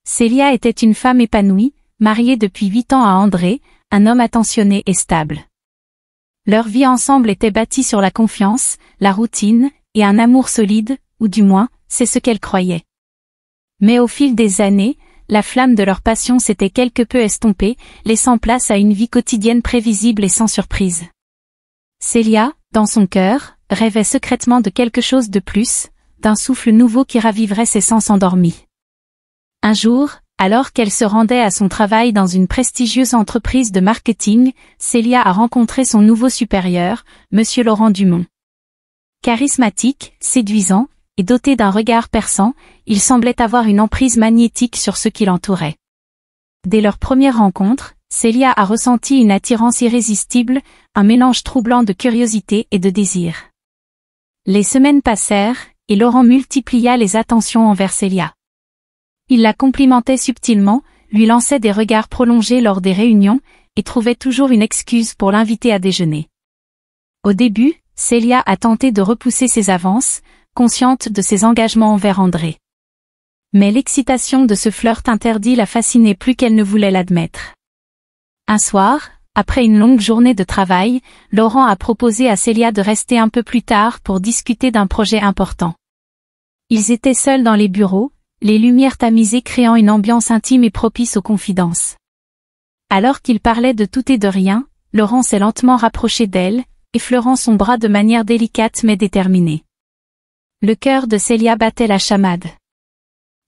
Célia était une femme épanouie, mariée depuis 8 ans à André, un homme attentionné et stable. Leur vie ensemble était bâtie sur la confiance, la routine, et un amour solide, ou du moins, c'est ce qu'elle croyait. Mais au fil des années, la flamme de leur passion s'était quelque peu estompée, laissant place à une vie quotidienne prévisible et sans surprise. Célia, dans son cœur, rêvait secrètement de quelque chose de plus, d'un souffle nouveau qui raviverait ses sens endormis. Un jour, alors qu'elle se rendait à son travail dans une prestigieuse entreprise de marketing, Célia a rencontré son nouveau supérieur, Monsieur Laurent Dumont. Charismatique, séduisant, et doté d'un regard perçant, il semblait avoir une emprise magnétique sur ceux qui l'entouraient. Dès leur première rencontre, Célia a ressenti une attirance irrésistible, un mélange troublant de curiosité et de désir. Les semaines passèrent, et Laurent multiplia les attentions envers Célia. Il la complimentait subtilement, lui lançait des regards prolongés lors des réunions, et trouvait toujours une excuse pour l'inviter à déjeuner. Au début, Célia a tenté de repousser ses avances, consciente de ses engagements envers André. Mais l'excitation de ce flirt interdit la fascinait plus qu'elle ne voulait l'admettre. Un soir, après une longue journée de travail, Laurent a proposé à Célia de rester un peu plus tard pour discuter d'un projet important. Ils étaient seuls dans les bureaux, les lumières tamisées créant une ambiance intime et propice aux confidences. Alors qu'ils parlaient de tout et de rien, Laurent s'est lentement rapproché d'elle, effleurant son bras de manière délicate mais déterminée. Le cœur de Célia battait la chamade.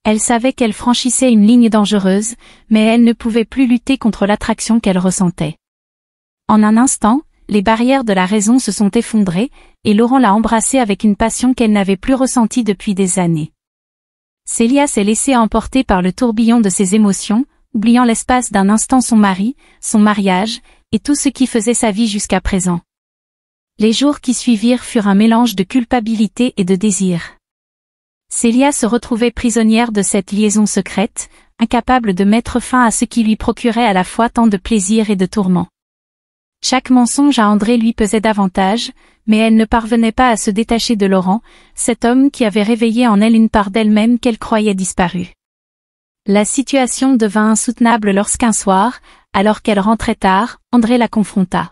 Elle savait qu'elle franchissait une ligne dangereuse, mais elle ne pouvait plus lutter contre l'attraction qu'elle ressentait. En un instant, les barrières de la raison se sont effondrées, et Laurent l'a embrassée avec une passion qu'elle n'avait plus ressentie depuis des années. Célia s'est laissée emporter par le tourbillon de ses émotions, oubliant l'espace d'un instant son mari, son mariage, et tout ce qui faisait sa vie jusqu'à présent. Les jours qui suivirent furent un mélange de culpabilité et de désir. Célia se retrouvait prisonnière de cette liaison secrète, incapable de mettre fin à ce qui lui procurait à la fois tant de plaisir et de tourments. Chaque mensonge à André lui pesait davantage, mais elle ne parvenait pas à se détacher de Laurent, cet homme qui avait réveillé en elle une part d'elle-même qu'elle croyait disparue. La situation devint insoutenable lorsqu'un soir, alors qu'elle rentrait tard, André la confronta.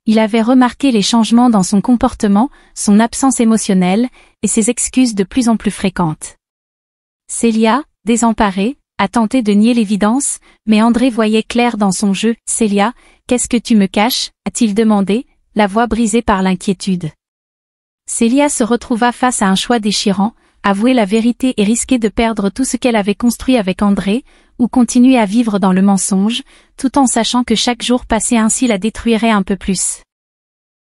Il avait remarqué les changements dans son comportement, son absence émotionnelle, et ses excuses de plus en plus fréquentes. Célia, désemparée, a tenté de nier l'évidence, mais André voyait clair dans son jeu. « Célia, qu'est-ce que tu me caches ?» a-t-il demandé, la voix brisée par l'inquiétude. Célia se retrouva face à un choix déchirant, avouer la vérité et risquer de perdre tout ce qu'elle avait construit avec André, ou continuer à vivre dans le mensonge, tout en sachant que chaque jour passé ainsi la détruirait un peu plus.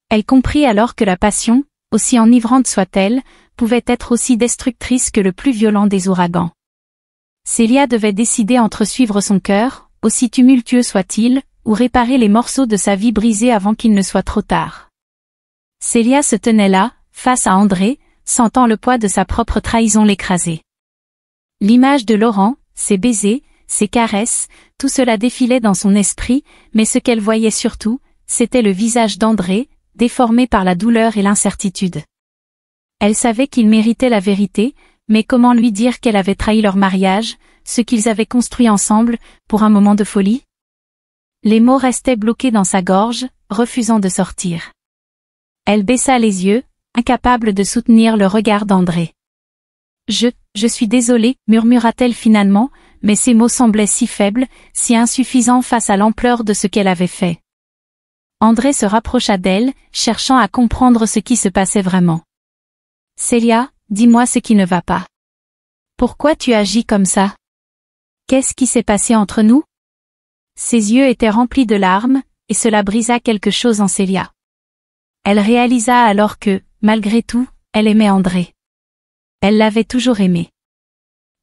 Elle comprit alors que la passion, aussi enivrante soit-elle, pouvait être aussi destructrice que le plus violent des ouragans. Célia devait décider entre suivre son cœur, aussi tumultueux soit-il, ou réparer les morceaux de sa vie brisée avant qu'il ne soit trop tard. Célia se tenait là, face à André, sentant le poids de sa propre trahison l'écraser. L'image de Laurent, ses baisers, ses caresses, tout cela défilait dans son esprit, mais ce qu'elle voyait surtout, c'était le visage d'André, déformé par la douleur et l'incertitude. Elle savait qu'il méritait la vérité, mais comment lui dire qu'elle avait trahi leur mariage, ce qu'ils avaient construit ensemble, pour un moment de folie? Les mots restaient bloqués dans sa gorge, refusant de sortir. Elle baissa les yeux, incapable de soutenir le regard d'André. Je suis désolée, murmura-t-elle finalement, mais ces mots semblaient si faibles, si insuffisants face à l'ampleur de ce qu'elle avait fait. André se rapprocha d'elle, cherchant à comprendre ce qui se passait vraiment. « Célia, dis-moi ce qui ne va pas. Pourquoi tu agis comme ça? Qu'est-ce qui s'est passé entre nous ?» Ses yeux étaient remplis de larmes, et cela brisa quelque chose en Célia. Elle réalisa alors que, malgré tout, elle aimait André. Elle l'avait toujours aimé.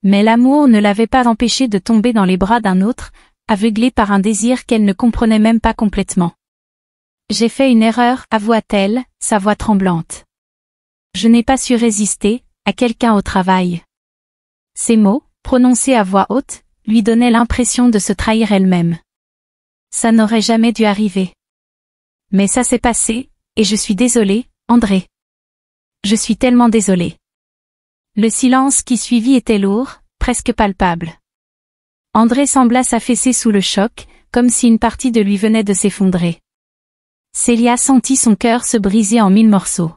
Mais l'amour ne l'avait pas empêchée de tomber dans les bras d'un autre, aveuglée par un désir qu'elle ne comprenait même pas complètement. « J'ai fait une erreur, avoua-t-elle, sa voix tremblante. Je n'ai pas su résister, à quelqu'un au travail. » Ces mots, prononcés à voix haute, lui donnaient l'impression de se trahir elle-même. Ça n'aurait jamais dû arriver. Mais ça s'est passé, et je suis désolée, André. Je suis tellement désolée. Le silence qui suivit était lourd, presque palpable. André sembla s'affaisser sous le choc, comme si une partie de lui venait de s'effondrer. Célia sentit son cœur se briser en 1000 morceaux.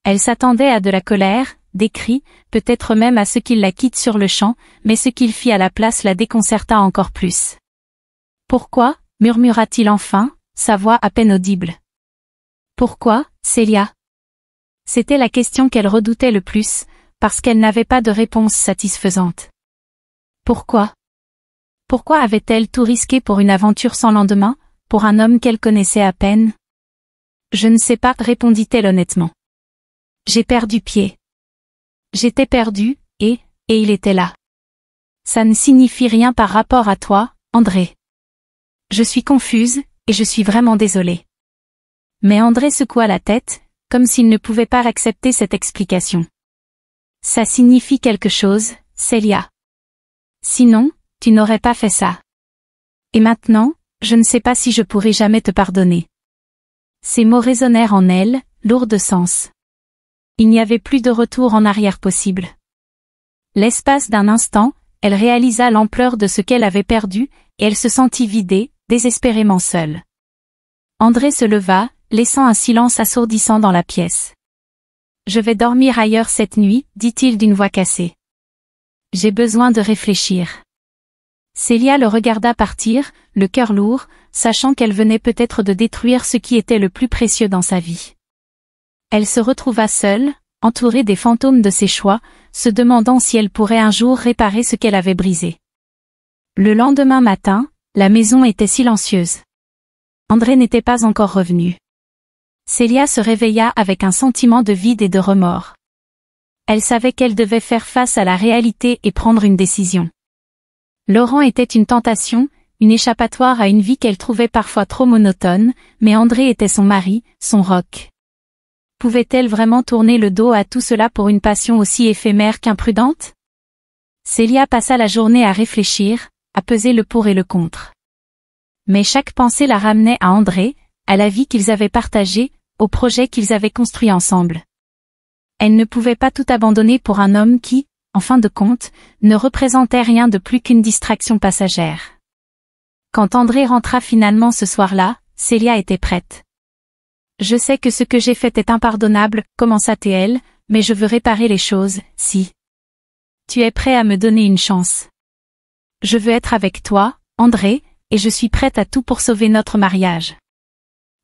Elle s'attendait à de la colère, des cris, peut-être même à ce qu'il la quitte sur le champ, mais ce qu'il fit à la place la déconcerta encore plus. « Pourquoi ?» murmura-t-il enfin, sa voix à peine audible. « Pourquoi, Célia ?» C'était la question qu'elle redoutait le plus, parce qu'elle n'avait pas de réponse satisfaisante. Pourquoi ? Pourquoi avait-elle tout risqué pour une aventure sans lendemain, pour un homme qu'elle connaissait à peine ? Je ne sais pas, répondit-elle honnêtement. J'ai perdu pied. J'étais perdue, et il était là. Ça ne signifie rien par rapport à toi, André. Je suis confuse, et je suis vraiment désolée. Mais André secoua la tête, comme s'il ne pouvait pas accepter cette explication. Ça signifie quelque chose, Célia. Sinon, tu n'aurais pas fait ça. Et maintenant, je ne sais pas si je pourrai jamais te pardonner. Ces mots résonnèrent en elle, lourds de sens. Il n'y avait plus de retour en arrière possible. L'espace d'un instant, elle réalisa l'ampleur de ce qu'elle avait perdu, et elle se sentit vidée, désespérément seule. André se leva, laissant un silence assourdissant dans la pièce. « Je vais dormir ailleurs cette nuit, dit-il d'une voix cassée. J'ai besoin de réfléchir. » Célia le regarda partir, le cœur lourd, sachant qu'elle venait peut-être de détruire ce qui était le plus précieux dans sa vie. Elle se retrouva seule, entourée des fantômes de ses choix, se demandant si elle pourrait un jour réparer ce qu'elle avait brisé. Le lendemain matin, la maison était silencieuse. André n'était pas encore revenu. Célia se réveilla avec un sentiment de vide et de remords. Elle savait qu'elle devait faire face à la réalité et prendre une décision. Laurent était une tentation, une échappatoire à une vie qu'elle trouvait parfois trop monotone, mais André était son mari, son roc. Pouvait-elle vraiment tourner le dos à tout cela pour une passion aussi éphémère qu'imprudente ? Célia passa la journée à réfléchir, à peser le pour et le contre. Mais chaque pensée la ramenait à André, à la vie qu'ils avaient partagée, au projet qu'ils avaient construit ensemble. Elle ne pouvait pas tout abandonner pour un homme qui, en fin de compte, ne représentait rien de plus qu'une distraction passagère. Quand André rentra finalement ce soir-là, Célia était prête. « Je sais que ce que j'ai fait est impardonnable, commença-t-elle, mais je veux réparer les choses, si. Tu es prêt à me donner une chance. Je veux être avec toi, André, et je suis prête à tout pour sauver notre mariage. »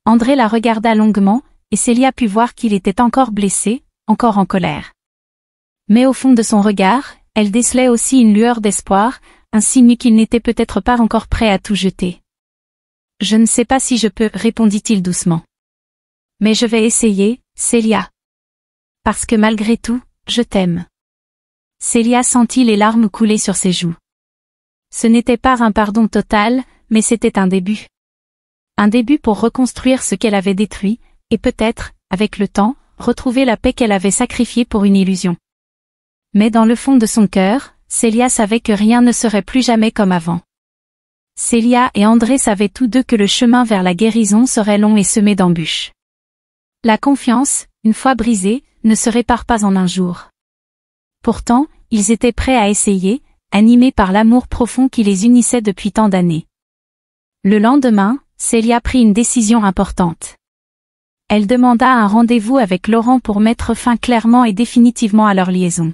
André la regarda longuement, et Célia put voir qu'il était encore blessé, encore en colère. Mais au fond de son regard, elle décelait aussi une lueur d'espoir, un signe qu'il n'était peut-être pas encore prêt à tout jeter. « Je ne sais pas si je peux, répondit-il doucement. Mais je vais essayer, Célia. Parce que malgré tout, je t'aime. » Célia sentit les larmes couler sur ses joues. Ce n'était pas un pardon total, mais c'était un début. Un début pour reconstruire ce qu'elle avait détruit, et peut-être, avec le temps, retrouver la paix qu'elle avait sacrifiée pour une illusion. Mais dans le fond de son cœur, Célia savait que rien ne serait plus jamais comme avant. Célia et André savaient tous deux que le chemin vers la guérison serait long et semé d'embûches. La confiance, une fois brisée, ne se répare pas en un jour. Pourtant, ils étaient prêts à essayer, animés par l'amour profond qui les unissait depuis tant d'années. Le lendemain, Célia prit une décision importante. Elle demanda un rendez-vous avec Laurent pour mettre fin clairement et définitivement à leur liaison.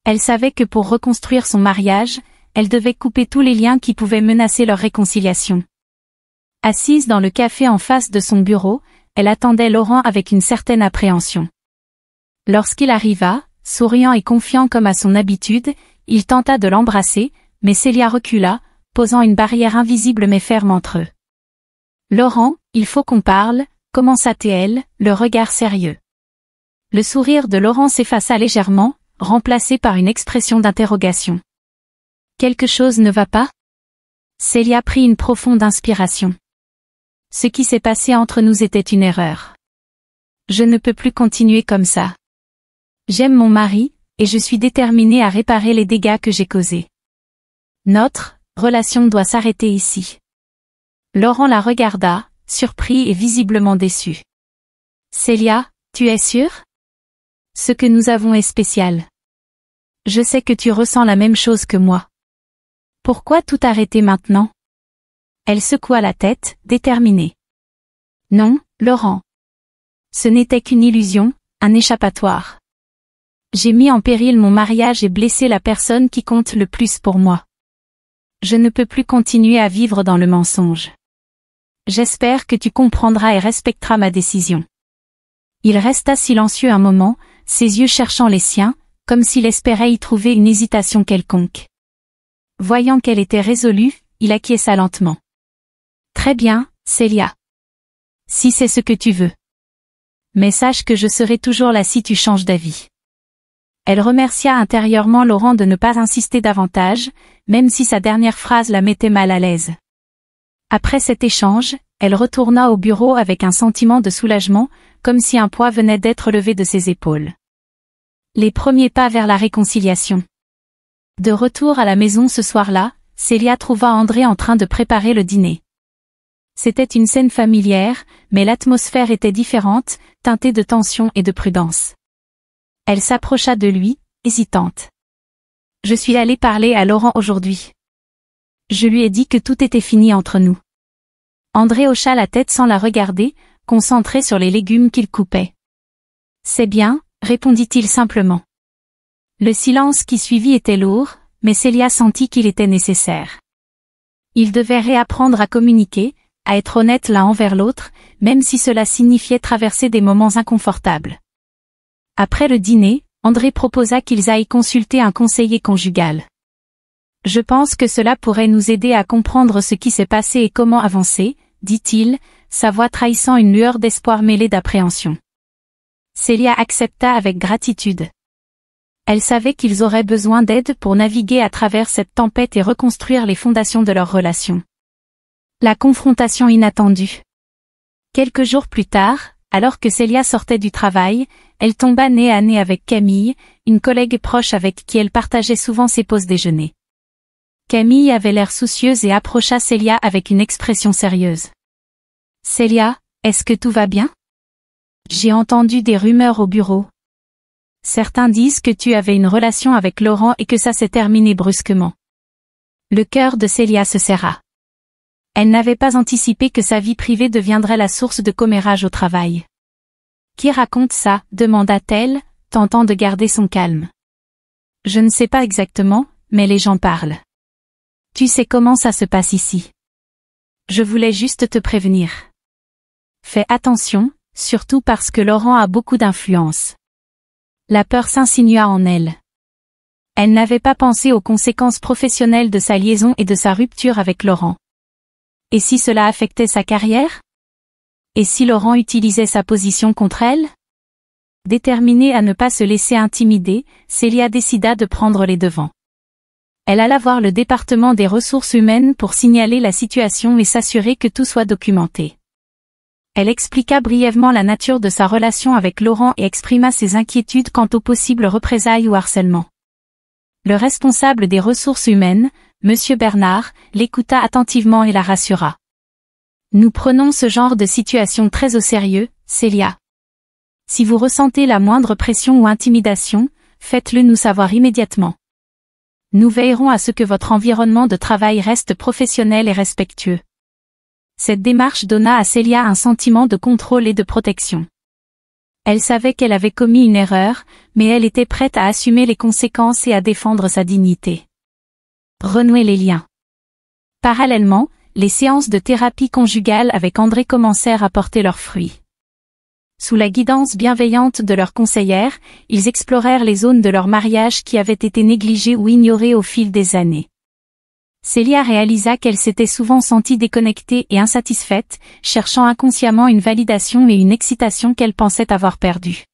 Elle savait que pour reconstruire son mariage, elle devait couper tous les liens qui pouvaient menacer leur réconciliation. Assise dans le café en face de son bureau, elle attendait Laurent avec une certaine appréhension. Lorsqu'il arriva, souriant et confiant comme à son habitude, il tenta de l'embrasser, mais Célia recula, posant une barrière invisible mais ferme entre eux. « Laurent, il faut qu'on parle », commença-t-elle, le regard sérieux. Le sourire de Laurent s'effaça légèrement, remplacé par une expression d'interrogation. « Quelque chose ne va pas ?» Célia prit une profonde inspiration. Ce qui s'est passé entre nous était une erreur. Je ne peux plus continuer comme ça. J'aime mon mari, et je suis déterminée à réparer les dégâts que j'ai causés. Notre relation doit s'arrêter ici. Laurent la regarda, surpris et visiblement déçu. Célia, tu es sûre? Ce que nous avons est spécial. Je sais que tu ressens la même chose que moi. Pourquoi tout arrêter maintenant? Elle secoua la tête, déterminée. Non, Laurent. Ce n'était qu'une illusion, un échappatoire. J'ai mis en péril mon mariage et blessé la personne qui compte le plus pour moi. Je ne peux plus continuer à vivre dans le mensonge. J'espère que tu comprendras et respecteras ma décision. Il resta silencieux un moment, ses yeux cherchant les siens, comme s'il espérait y trouver une hésitation quelconque. Voyant qu'elle était résolue, il acquiesça lentement. Très bien, Célia. Si c'est ce que tu veux. Mais sache que je serai toujours là si tu changes d'avis. Elle remercia intérieurement Laurent de ne pas insister davantage, même si sa dernière phrase la mettait mal à l'aise. Après cet échange, elle retourna au bureau avec un sentiment de soulagement, comme si un poids venait d'être levé de ses épaules. Les premiers pas vers la réconciliation. De retour à la maison ce soir-là, Célia trouva André en train de préparer le dîner. C'était une scène familière, mais l'atmosphère était différente, teintée de tension et de prudence. Elle s'approcha de lui, hésitante. « Je suis allée parler à Laurent aujourd'hui. Je lui ai dit que tout était fini entre nous. » André hocha la tête sans la regarder, concentré sur les légumes qu'il coupait. « C'est bien, » répondit-il simplement. Le silence qui suivit était lourd, mais Célia sentit qu'il était nécessaire. Ils devaient réapprendre à communiquer, à être honnêtes l'un envers l'autre, même si cela signifiait traverser des moments inconfortables. Après le dîner, André proposa qu'ils aillent consulter un conseiller conjugal. « Je pense que cela pourrait nous aider à comprendre ce qui s'est passé et comment avancer, » dit-il, sa voix trahissant une lueur d'espoir mêlée d'appréhension. Célia accepta avec gratitude. Elle savait qu'ils auraient besoin d'aide pour naviguer à travers cette tempête et reconstruire les fondations de leur relation. La confrontation inattendue. Quelques jours plus tard, alors que Célia sortait du travail, elle tomba nez à nez avec Camille, une collègue proche avec qui elle partageait souvent ses pauses déjeuner. Camille avait l'air soucieuse et approcha Célia avec une expression sérieuse. « Célia, est-ce que tout va bien? J'ai entendu des rumeurs au bureau. Certains disent que tu avais une relation avec Laurent et que ça s'est terminé brusquement. » Le cœur de Célia se serra. Elle n'avait pas anticipé que sa vie privée deviendrait la source de commérage au travail. « Qui raconte ça ?» demanda-t-elle, tentant de garder son calme. « Je ne sais pas exactement, mais les gens parlent. Tu sais comment ça se passe ici. Je voulais juste te prévenir. Fais attention, surtout parce que Laurent a beaucoup d'influence. » La peur s'insinua en elle. Elle n'avait pas pensé aux conséquences professionnelles de sa liaison et de sa rupture avec Laurent. Et si cela affectait sa carrière? Et si Laurent utilisait sa position contre elle? Déterminée à ne pas se laisser intimider, Célia décida de prendre les devants. Elle alla voir le département des ressources humaines pour signaler la situation et s'assurer que tout soit documenté. Elle expliqua brièvement la nature de sa relation avec Laurent et exprima ses inquiétudes quant aux possibles représailles ou harcèlement. Le responsable des ressources humaines, Monsieur Bernard, l'écouta attentivement et la rassura. « Nous prenons ce genre de situation très au sérieux, Célia. Si vous ressentez la moindre pression ou intimidation, faites-le nous savoir immédiatement. Nous veillerons à ce que votre environnement de travail reste professionnel et respectueux. » Cette démarche donna à Célia un sentiment de contrôle et de protection. Elle savait qu'elle avait commis une erreur, mais elle était prête à assumer les conséquences et à défendre sa dignité. Renouer les liens. Parallèlement, les séances de thérapie conjugale avec André commencèrent à porter leurs fruits. Sous la guidance bienveillante de leur conseillère, ils explorèrent les zones de leur mariage qui avaient été négligées ou ignorées au fil des années. Célia réalisa qu'elle s'était souvent sentie déconnectée et insatisfaite, cherchant inconsciemment une validation et une excitation qu'elle pensait avoir perdue.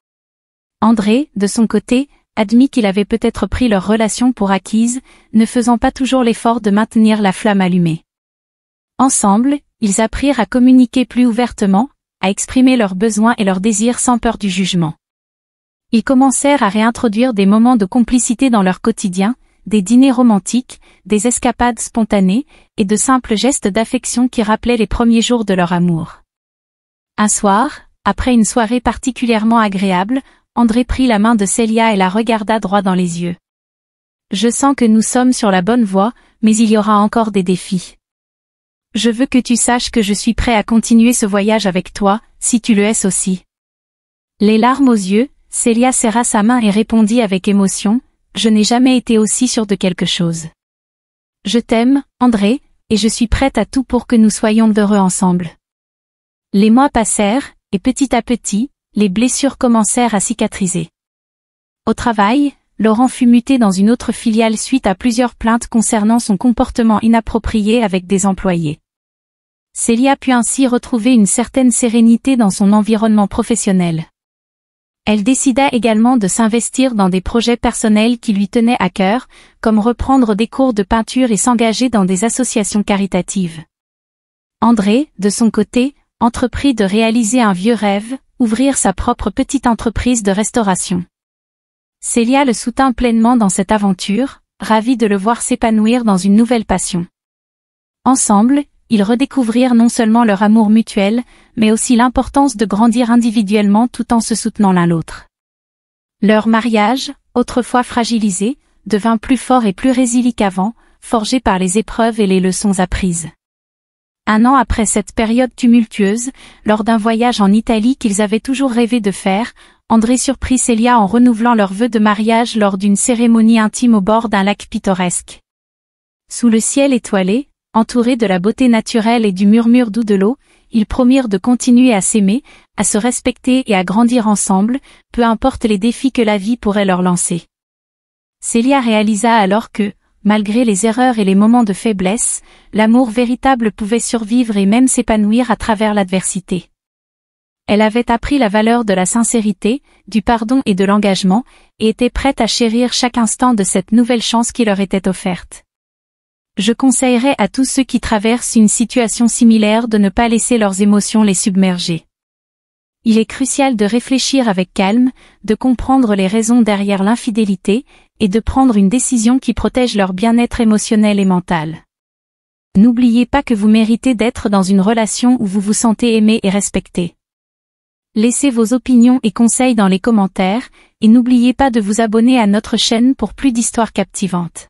André, de son côté, admit qu'il avait peut-être pris leur relation pour acquise, ne faisant pas toujours l'effort de maintenir la flamme allumée. Ensemble, ils apprirent à communiquer plus ouvertement, à exprimer leurs besoins et leurs désirs sans peur du jugement. Ils commencèrent à réintroduire des moments de complicité dans leur quotidien, des dîners romantiques, des escapades spontanées, et de simples gestes d'affection qui rappelaient les premiers jours de leur amour. Un soir, après une soirée particulièrement agréable, André prit la main de Célia et la regarda droit dans les yeux. « Je sens que nous sommes sur la bonne voie, mais il y aura encore des défis. Je veux que tu saches que je suis prêt à continuer ce voyage avec toi, si tu le es aussi. Les larmes aux yeux, Célia serra sa main et répondit avec émotion, « Je n'ai jamais été aussi sûre de quelque chose. Je t'aime, André, et je suis prête à tout pour que nous soyons heureux ensemble. » Les mois passèrent, et petit à petit, les blessures commencèrent à cicatriser. Au travail, Laurent fut muté dans une autre filiale suite à plusieurs plaintes concernant son comportement inapproprié avec des employés. Célia put ainsi retrouver une certaine sérénité dans son environnement professionnel. Elle décida également de s'investir dans des projets personnels qui lui tenaient à cœur, comme reprendre des cours de peinture et s'engager dans des associations caritatives. André, de son côté, entreprit de réaliser un vieux rêve, ouvrir sa propre petite entreprise de restauration. Célia le soutint pleinement dans cette aventure, ravie de le voir s'épanouir dans une nouvelle passion. Ensemble, ils redécouvrirent non seulement leur amour mutuel, mais aussi l'importance de grandir individuellement tout en se soutenant l'un l'autre. Leur mariage, autrefois fragilisé, devint plus fort et plus résilient qu'avant, forgé par les épreuves et les leçons apprises. Un an après cette période tumultueuse, lors d'un voyage en Italie qu'ils avaient toujours rêvé de faire, André surprit Célia en renouvelant leurs vœux de mariage lors d'une cérémonie intime au bord d'un lac pittoresque. Sous le ciel étoilé, entourés de la beauté naturelle et du murmure doux de l'eau, ils promirent de continuer à s'aimer, à se respecter et à grandir ensemble, peu importe les défis que la vie pourrait leur lancer. Célia réalisa alors que, malgré les erreurs et les moments de faiblesse, l'amour véritable pouvait survivre et même s'épanouir à travers l'adversité. Elle avait appris la valeur de la sincérité, du pardon et de l'engagement, et était prête à chérir chaque instant de cette nouvelle chance qui leur était offerte. Je conseillerais à tous ceux qui traversent une situation similaire de ne pas laisser leurs émotions les submerger. Il est crucial de réfléchir avec calme, de comprendre les raisons derrière l'infidélité, et de prendre une décision qui protège leur bien-être émotionnel et mental. N'oubliez pas que vous méritez d'être dans une relation où vous vous sentez aimé et respecté. Laissez vos opinions et conseils dans les commentaires, et n'oubliez pas de vous abonner à notre chaîne pour plus d'histoires captivantes.